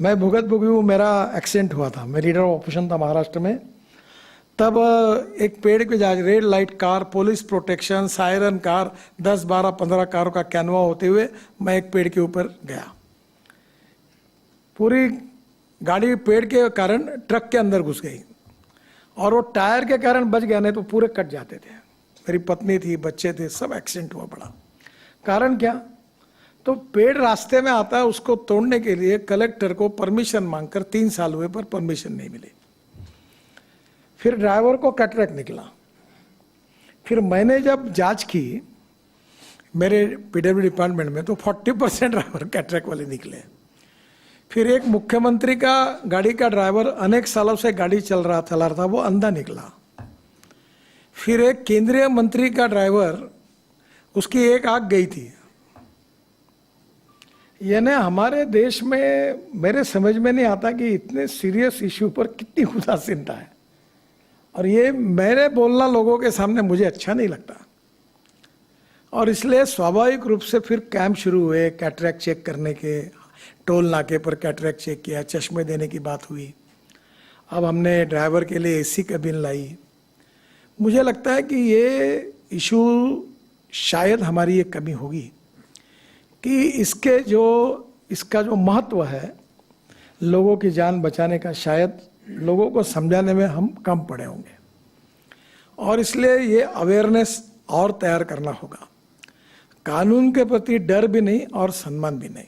मैं भुगत भुगू मेरा एक्सीडेंट हुआ था। मैं लीडर ऑपरेशन था महाराष्ट्र में। तब एक पेड़ पे जा red light car, police protection, siren car, 10 12 15 कारों का कैनवा होते हुए मैं एक पेड़ के ऊपर गया। पूरी गाड़ी पेड़ के कारण ट्रक के अंदर घुस गई और वो टायर के कारण बच गया, नहीं तो पूरे कट जाते थे। मेरी पत्नी थी, बच्चे थे, सब एक्सीडेंट हुआ पड़ा। कारण क्या? तो पेड़ रास्ते में आता है, उसको तोड़ने के लिए कलेक्टर को परमिशन मांगकर 3 साल हुए पर परमिशन नहीं मिली। फिर ड्राइवर को कैटरेक्ट निकला। फिर मैंने जब जांच की मेरे पीडब्ल्यू डिपार्टमेंट में, तो 40% ड्राइवर कैटरेक्ट वाले निकले। फिर एक मुख्यमंत्री का गाड़ी का ड्राइवर अनेक सालों से गाड़ी चला रहा था, वो अंधा निकला। फिर एक केंद्रीय मंत्री का ड्राइवर, उसकी एक आंख गई थी। यानी हमारे देश में मेरे समझ में नहीं आता कि इतने सीरियस इश्यू पर कितनी उदासीनता है। और ये मेरे बोलना लोगों के सामने मुझे अच्छा नहीं लगता। और इसलिए स्वाभाविक रूप से फिर कैंप शुरू हुए कैटरेक्ट चेक करने के। टोल नाके पर कैटरेक्ट चेक किया, चश्मे देने की बात हुई। अब हमने ड्राइवर के लिए एसी कैबिन लाई। मुझे लगता है कि ये इशू शायद हमारी ये कमी होगी कि इसका जो महत्व है लोगों की जान बचाने का, शायद लोगों को समझाने में हम कम पड़े होंगे। और इसलिए ये अवेयरनेस और तैयार करना होगा। कानून के प्रति डर भी नहीं और सम्मान भी नहीं।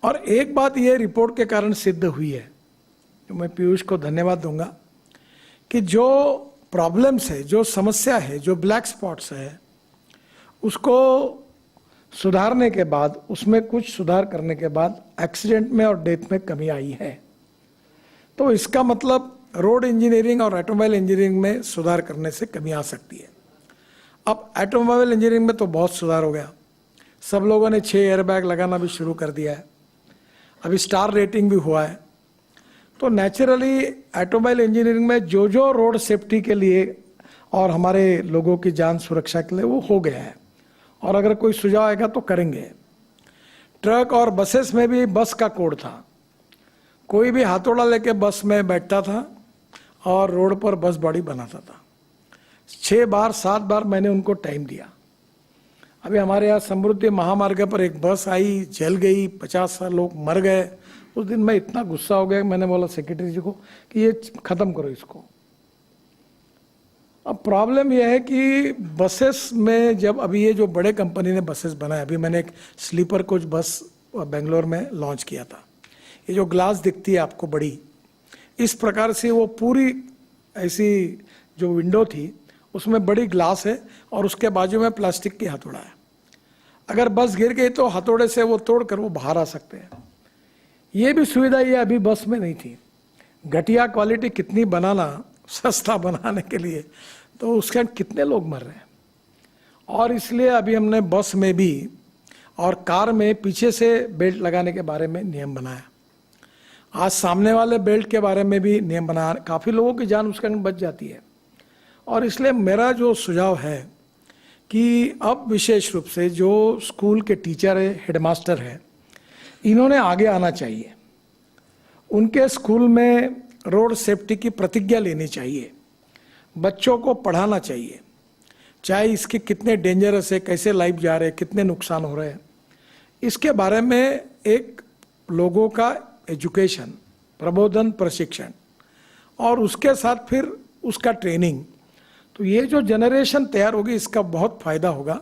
और एक बात ये रिपोर्ट के कारण सिद्ध हुई है, तो मैं पीयूष को धन्यवाद दूंगा, कि जो प्रॉब्लम्स है, जो समस्या है, जो ब्लैक स्पॉट्स है, उसको सुधारने के बाद, उसमें कुछ सुधार करने के बाद एक्सीडेंट में और डेथ में कमी आई है। तो इसका मतलब रोड इंजीनियरिंग और ऑटोमोबाइल इंजीनियरिंग में सुधार करने से कमी आ सकती है। अब ऑटोमोबाइल इंजीनियरिंग में तो बहुत सुधार हो गया। सब लोगों ने 6 एयरबैग लगाना भी शुरू कर दिया है। अभी स्टार रेटिंग भी हुआ है। तो नेचुरली ऑटोमोबाइल इंजीनियरिंग में जो जो रोड सेफ्टी के लिए और हमारे लोगों की जान सुरक्षा के लिए वो हो गया है। और अगर कोई सुझाव आएगा तो करेंगे। ट्रक और बसेस में भी बस का कोड था। कोई भी हाथोड़ा लेके बस में बैठता था और रोड पर बस बॉडी बनाता था। 6 बार 7 बार मैंने उनको टाइम दिया। अभी हमारे यहाँ समृद्धि महामार्ग पर एक बस आई, जल गई, 50 लोग मर गए। उस दिन मैं इतना गुस्सा हो गया, मैंने बोला सेक्रेटरी जी को कि ये खत्म करो इसको। अब प्रॉब्लम यह है कि बसेस में जब अभी ये जो बड़े कंपनी ने बसेस बनाए, अभी मैंने एक स्लीपर कोच बस बेंगलोर में लॉन्च किया था। ये जो ग्लास दिखती है आपको बड़ी, इस प्रकार से वो पूरी ऐसी जो विंडो थी उसमें बड़ी ग्लास है और उसके बाजू में प्लास्टिक की हथौड़ा है। अगर बस गिर गई तो हथौड़े से वो तोड़ कर वो बाहर आ सकते हैं। ये भी सुविधा ये अभी बस में नहीं थी। घटिया क्वालिटी कितनी बनाना सस्ता बनाने के लिए, तो उसके कितने लोग मर रहे हैं। और इसलिए अभी हमने बस में भी और कार में पीछे से बेल्ट लगाने के बारे में नियम बनाया। आज सामने वाले बेल्ट के बारे में भी नियम बनाया। काफ़ी लोगों की जान उसके अंदर बच जाती है। और इसलिए मेरा जो सुझाव है कि अब विशेष रूप से जो स्कूल के टीचर है, हेडमास्टर है, इन्होंने आगे आना चाहिए। उनके स्कूल में रोड सेफ्टी की प्रतिज्ञा लेनी चाहिए। बच्चों को पढ़ाना चाहिए, चाहे इसके कितने डेंजरस है, कैसे लाइफ जा रहे हैं, कितने नुकसान हो रहे हैं, इसके बारे में एक लोगों का एजुकेशन, प्रबोधन, प्रशिक्षण और उसके साथ फिर उसका ट्रेनिंग। तो ये जो जनरेशन तैयार होगी इसका बहुत फायदा होगा।